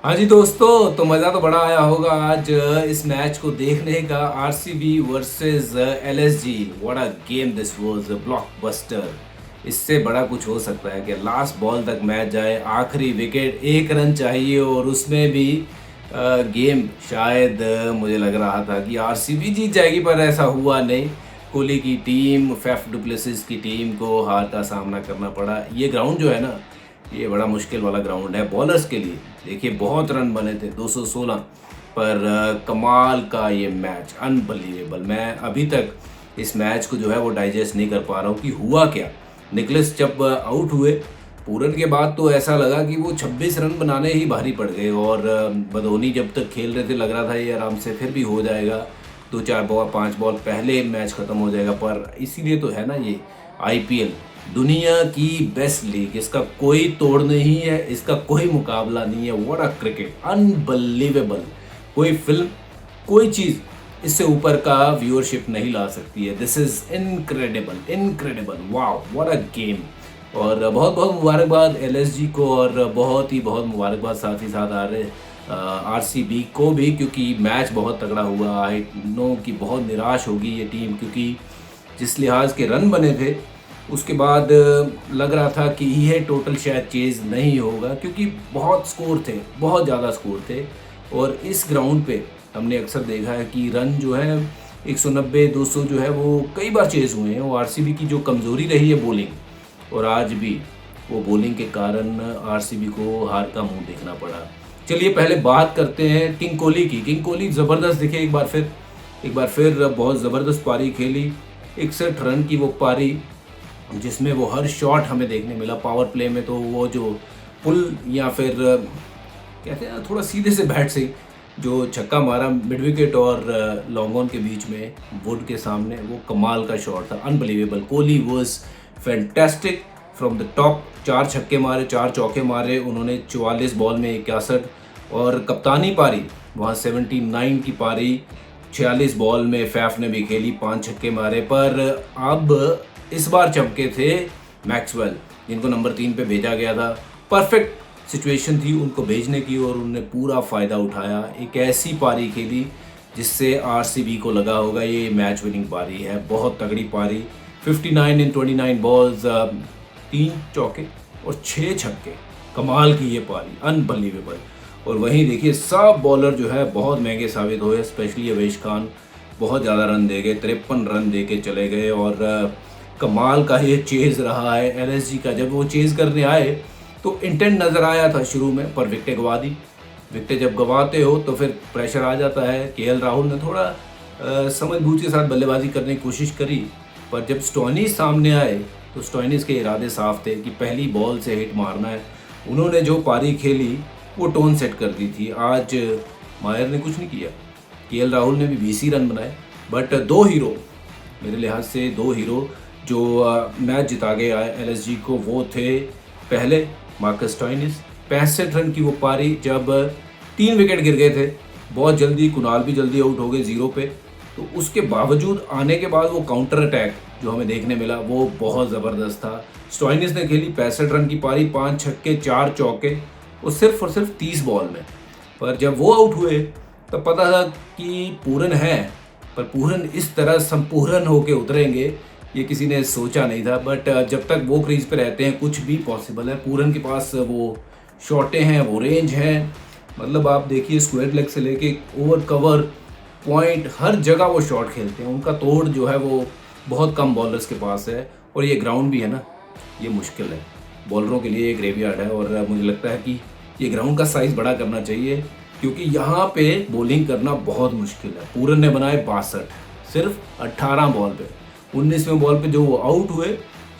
हाँ जी दोस्तों, तो मज़ा तो बड़ा आया होगा आज इस मैच को देखने का। RCB versus LSG. What a game this was, blockbuster. इससे बड़ा कुछ हो सकता है कि लास्ट बॉल तक मैच जाए, आखिरी विकेट, एक रन चाहिए और उसमें भी गेम शायद मुझे लग रहा था कि आरसीबी जीत जाएगी, पर ऐसा हुआ नहीं। कोहली की टीम, फैफ डुप्लेसिस की टीम को हार का सामना करना पड़ा। ये ग्राउंड जो है ना, ये बड़ा मुश्किल वाला ग्राउंड है बॉलर्स के लिए। देखिए बहुत रन बने थे, 216, पर कमाल का ये मैच, अनबलीवेबल। मैं अभी तक इस मैच को जो है वो डाइजेस्ट नहीं कर पा रहा हूँ कि हुआ क्या। निकलस जब आउट हुए पूरन के बाद तो ऐसा लगा कि वो 26 रन बनाने ही भारी पड़ गए, और बदोनी जब तक खेल रहे थे लग रहा था ये आराम से फिर भी हो जाएगा, 2-4 बॉल 5 बॉल पहले मैच ख़त्म हो जाएगा। पर इसीलिए तो है ना ये आईपीएल, दुनिया की बेस्ट लीग, इसका कोई तोड़ नहीं है, इसका कोई मुकाबला नहीं है। What a cricket, unbelievable. कोई फिल्म, कोई चीज़ इससे ऊपर का व्यूअरशिप नहीं ला सकती है। This is incredible, incredible, wow, what a game. और बहुत बहुत मुबारकबाद एलएसजी को, और बहुत मुबारकबाद साथ ही साथ आरसीबी को भी, क्योंकि मैच बहुत तगड़ा हुआ। आई नो कि बहुत निराश होगी ये टीम, क्योंकि जिस लिहाज के रन बने थे उसके बाद लग रहा था कि ये टोटल शायद चेज़ नहीं होगा, क्योंकि बहुत स्कोर थे, बहुत ज़्यादा स्कोर थे। और इस ग्राउंड पे हमने अक्सर देखा है कि रन जो है 190 200 जो है वो कई बार चेज़ हुए हैं। और आरसीबी की जो कमज़ोरी रही है बॉलिंग, और आज भी वो बॉलिंग के कारण आरसीबी को हार का मुंह देखना पड़ा। चलिए पहले बात करते हैं किंग कोहली की। किंग कोहली ज़बरदस्त दिखे एक बार फिर बहुत ज़बरदस्त पारी खेली। 61 रन की वो पारी, जिसमें वो हर शॉट हमें देखने मिला। पावर प्ले में तो वो जो पुल या फिर कहते हैं ना थोड़ा सीधे से बैट से जो छक्का मारा मिड विकेट और लॉन्ग ऑन के बीच में वुड के सामने, वो कमाल का शॉट था, unbelievable. Kohli was fantastic from the top. 4 छक्के मारे, 4 चौके मारे उन्होंने 44 बॉल में 61। और कप्तानी पारी वहाँ 79 की पारी, 46 बॉल में फैफ ने भी खेली, 5 छक्के मारे। पर अब इस बार चमके थे मैक्सवेल, जिनको नंबर 3 पे भेजा गया था। परफेक्ट सिचुएशन थी उनको भेजने की, और उन्होंने पूरा फ़ायदा उठाया। एक ऐसी पारी खेली जिससे आरसीबी को लगा होगा ये मैच विनिंग पारी है, बहुत तगड़ी पारी। 59 इन 29 बॉल्स, 3 चौके और 6 छक्के, कमाल की ये पारी, अनबलीवेबल। और वहीं देखिए सब बॉलर जो है बहुत महंगे साबित हुए, स्पेशली अवेश खान बहुत ज़्यादा रन दे गए, 53 रन दे के चले गए। और कमाल का ये चेज़ रहा है एलएसजी का। जब वो चेज़ करने आए तो इंटेंट नज़र आया था शुरू में, पर विकेटें गवा दी। विकेटें जब गवाते हो तो फिर प्रेशर आ जाता है। केएल राहुल ने थोड़ा समझ बूझ के साथ बल्लेबाजी करने की कोशिश करी, पर जब स्टोइनिस सामने आए तो स्टोइनिस के इरादे साफ थे कि पहली बॉल से हिट मारना है। उन्होंने जो पारी खेली वो टोन सेट कर दी थी। आज मायर ने कुछ नहीं किया, केएल राहुल ने भी 20 रन बनाए। बट दो हीरो, मेरे लिहाज से दो हीरो जो मैच जिता गए एलएसजी को, वो थे पहले मार्कस स्टोइनिस। 65 रन की वो पारी, जब 3 विकेट गिर गए थे बहुत जल्दी, कुणाल भी जल्दी आउट हो गए 0 पे, तो उसके बावजूद आने के बाद वो काउंटर अटैक जो हमें देखने मिला वो बहुत ज़बरदस्त था। स्टोइनिस ने खेली 65 रन की पारी, 5 छक्के 4 चौके, और सिर्फ 30 बॉल में। पर जब वो आउट हुए तब पता था कि पूरन है, पर पूरन इस तरह संपूर्ण होके उतरेंगे ये किसी ने सोचा नहीं था। बट जब तक वो क्रीज पे रहते हैं कुछ भी पॉसिबल है। पूरन के पास वो शॉटें हैं, वो रेंज है, मतलब आप देखिए स्क्वायर लेग से लेके ओवर कवर पॉइंट हर जगह वो शॉट खेलते हैं। उनका तोड़ जो है वो बहुत कम बॉलर्स के पास है। और ये ग्राउंड भी है ना, ये मुश्किल है बॉलरों के लिए, ये ग्रेवयार्ड है। और मुझे लगता है कि ये ग्राउंड का साइज़ बड़ा करना चाहिए, क्योंकि यहाँ पे बॉलिंग करना बहुत मुश्किल है। पूरन ने बनाए 62 सिर्फ 18 बॉल पे। 19वें बॉल पे जो वो आउट हुए,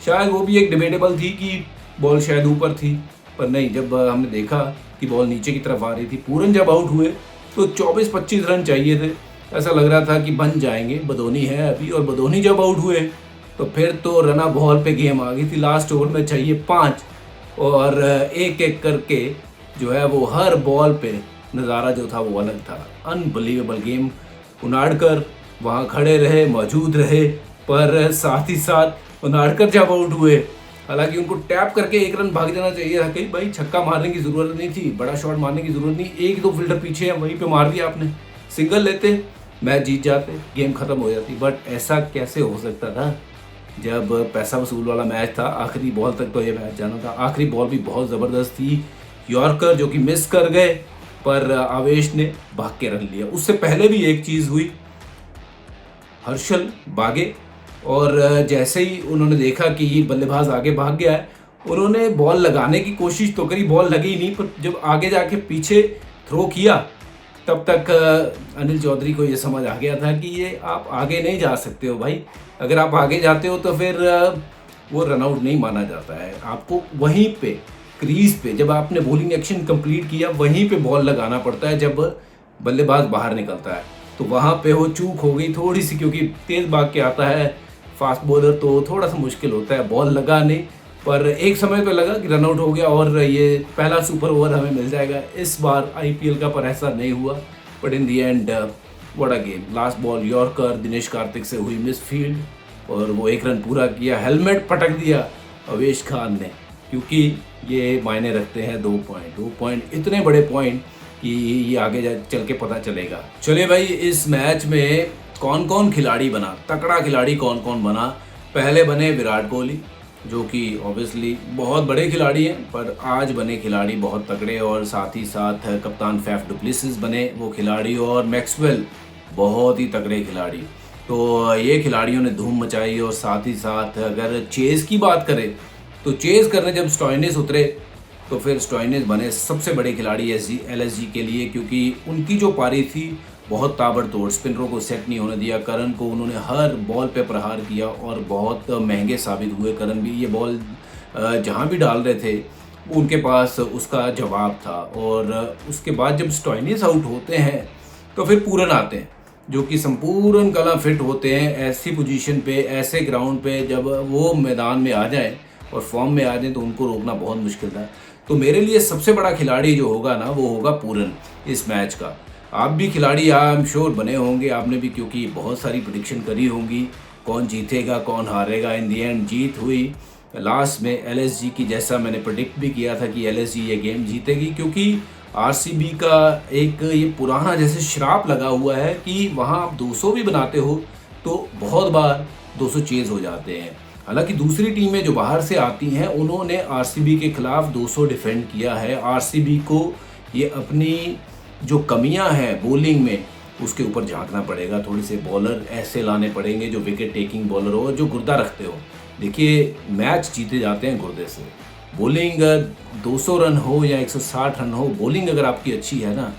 शायद वो भी एक डिबेटेबल थी कि बॉल शायद ऊपर थी, पर नहीं, जब हमने देखा कि बॉल नीचे की तरफ आ रही थी। पूरन जब आउट हुए तो 24-25 रन चाहिए थे, ऐसा लग रहा था कि बन जाएंगे, बदोनी है अभी। और बदोनी जब आउट हुए तो फिर तो रना बॉल पे गेम आ गई थी। लास्ट ओवर में चाहिए 5, और एक एक करके जो है वो हर बॉल पे नज़ारा जो था वो अलग था। Unbelievable game. उनाड़कर वहाँ खड़े रहे, मौजूद रहे, पर साथ ही साथ उनाड़कर जब आउट हुए हालांकि उनको टैप करके 1 रन भाग जाना चाहिए था। कहीं भाई छक्का मारने की ज़रूरत नहीं थी, बड़ा शॉट मारने की ज़रूरत नहीं, 1-2 फील्डर पीछे है वहीं पे मार दिया आपने, सिंगल लेते, मैच जीत जाते, गेम खत्म हो जाती। बट ऐसा कैसे हो सकता था जब पैसा वसूल वाला मैच था, आखिरी बॉल तक तो ये मैच जाना था। आखिरी बॉल भी बहुत ज़बरदस्त थी, यॉर्कर जो कि मिस कर गए, पर आवेश ने भाग के रन लिया। उससे पहले भी एक चीज़ हुई, हर्षल भागे और जैसे ही उन्होंने देखा कि ये बल्लेबाज आगे भाग गया है, उन्होंने बॉल लगाने की कोशिश तो करी, बॉल लगी नहीं, पर जब आगे जाके पीछे थ्रो किया तब तक अनिल चौधरी को ये समझ आ गया था कि ये आप आगे नहीं जा सकते हो भाई। अगर आप आगे जाते हो तो फिर वो रनआउट नहीं माना जाता है। आपको वहीं पे क्रीज पे जब आपने बॉलिंग एक्शन कंप्लीट किया वहीं पे बॉल लगाना पड़ता है जब बल्लेबाज बाहर निकलता है। तो वहाँ पे वो चूक हो गई थोड़ी सी, क्योंकि तेज़ भाग के आता है फास्ट बॉलर तो थोड़ा सा मुश्किल होता है, बॉल लगा नहीं, पर एक समय पे लगा कि रनआउट हो गया और ये पहला सुपर ओवर हमें मिल जाएगा इस बार आईपीएल का, पर ऐसा नहीं हुआ। But in the and what a game. Last ball yorker Dinesh Karthik से हुई मिस फील्ड और वो 1 रन पूरा किया, हेलमेट पटक दिया अवेश खान ने, क्योंकि ये मायने रखते हैं 2 पॉइंट, इतने बड़े पॉइंट कि ये आगे चल के पता चलेगा। चलिए भाई, इस मैच में कौन कौन खिलाड़ी बना, तगड़ा खिलाड़ी कौन कौन बना। पहले बने विराट कोहली, जो कि ऑब्वियसली बहुत बड़े खिलाड़ी हैं, पर आज बने खिलाड़ी बहुत तगड़े, और साथ ही साथ कप्तान फैफ डुप्लेसिस बने वो खिलाड़ी, और मैक्सवेल बहुत ही तगड़े खिलाड़ी। तो ये खिलाड़ियों ने धूम मचाई। और साथ ही साथ अगर चेज़ की बात करें तो चेज़ करने जब स्टॉइनिस उतरे तो फिर स्टॉइनिस बने सबसे बड़े खिलाड़ी एलएसजी के लिए, क्योंकि उनकी जो पारी थी बहुत ताबड़तोड़, स्पिनरों को सेट नहीं होने दिया। करन को उन्होंने हर बॉल पे प्रहार किया और बहुत महंगे साबित हुए। करन भी ये बॉल जहाँ भी डाल रहे थे उनके पास उसका जवाब था। और उसके बाद जब स्टॉइनिस आउट होते हैं तो फिर पूरन आते हैं, जो कि संपूर्ण कला फिट होते हैं ऐसी पोजीशन पे, ऐसे ग्राउंड पे, जब वो मैदान में आ जाएं और फॉर्म में आ जाएं तो उनको रोकना बहुत मुश्किल था। तो मेरे लिए सबसे बड़ा खिलाड़ी जो होगा ना वो होगा पूरन इस मैच का। आप भी खिलाड़ी आई एम श्योर बने होंगे, आपने भी, क्योंकि बहुत सारी प्रेडिक्शन करी होंगी कौन जीतेगा कौन हारेगा। इन दी एंड जीत हुई लास्ट में एलएसजी की, जैसा मैंने प्रेडिक्ट भी किया था कि एलएसजी ये गेम जीतेगी, क्योंकि आरसीबी का एक ये पुराना जैसे श्राप लगा हुआ है कि वहाँ आप 200 भी बनाते हो तो बहुत बार 200 चेज हो जाते हैं। हालांकि दूसरी टीमें जो बाहर से आती हैं उन्होंने आरसीबी के खिलाफ 200 डिफेंड किया है। आरसीबी को ये अपनी जो कमियां हैं बॉलिंग में उसके ऊपर झांकना पड़ेगा, थोड़े से बॉलर ऐसे लाने पड़ेंगे जो विकेट टेकिंग बॉलर हो, जो गुर्दा रखते हो। देखिए मैच जीते जाते हैं गुर्दे से। बॉलिंग 200 रन हो या 160 रन हो, बॉलिंग अगर आपकी अच्छी है ना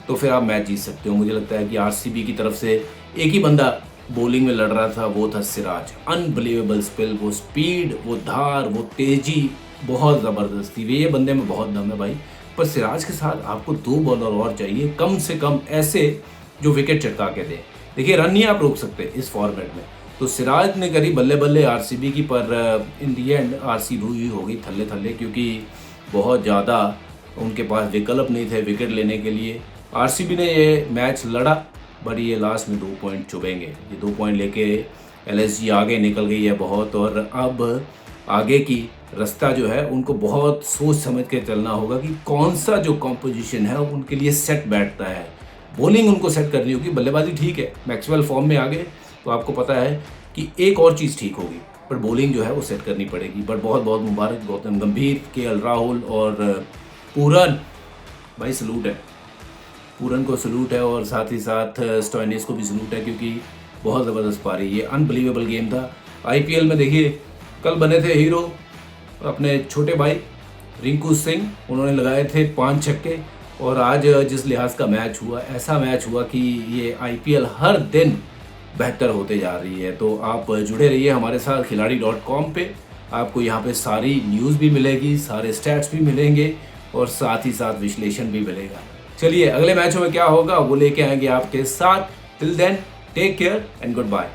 तो फिर आप मैच जीत सकते हो। मुझे लगता है कि आरसीबी की तरफ से एक ही बंदा बॉलिंग में लड़ रहा था, वो था सिराज। अनबिलीवेबल स्पिल, वो स्पीड, वो धार, वो तेजी बहुत ज़बरदस्त थी। ये बंदे में बहुत दम है भाई। पर सिराज के साथ आपको 2 बॉलर और चाहिए कम से कम, ऐसे जो विकेट चटका के दे। देखिए रन नहीं आप रोक सकते इस फॉर्मेट में। तो सिराज ने करी बल्ले बल्ले आरसीबी की, पर इन दी एंड आरसीबी हो गई थल्ले थल्ले, क्योंकि बहुत ज़्यादा उनके पास विकल्प नहीं थे विकेट लेने के लिए। आरसीबी ने ये मैच लड़ा, बट ये लास्ट में 2 पॉइंट चुभेंगे। ये 2 पॉइंट लेके एलएसजी आगे निकल गई है बहुत, और अब आगे की रास्ता जो है उनको बहुत सोच समझ के चलना होगा कि कौन सा जो कॉम्पोजिशन है उनके लिए सेट बैठता है। बॉलिंग उनको सेट करनी होगी, बल्लेबाजी ठीक है, मैक्सवेल फॉर्म में आ गए तो आपको पता है कि एक और चीज़ ठीक होगी, पर बॉलिंग जो है वो सेट करनी पड़ेगी। बट बहुत बहुत मुबारक गौतम गंभीर, केएल राहुल और पूरन, भाई सलूट है, पूरन को सलूट है, और साथ ही साथ स्टॉइनिस को भी सलूट है, क्योंकि बहुत ज़बरदस्त पारी, ये अनबिलीवेबल गेम था। आईपीएल में देखिए कल बने थे हीरो अपने छोटे भाई रिंकू सिंह, उन्होंने लगाए थे 5 छक्के, और आज जिस लिहाज का मैच हुआ, ऐसा मैच हुआ कि ये आईपीएल हर दिन बेहतर होते जा रही है। तो आप जुड़े रहिए हमारे साथ खिलाड़ी.com पे, आपको यहाँ पे सारी न्यूज़ भी मिलेगी, सारे स्टैट्स भी मिलेंगे, और साथ ही साथ विश्लेषण भी मिलेगा। चलिए अगले मैचों में क्या होगा वो लेके आएंगे आपके साथ। Till then take care and good bye.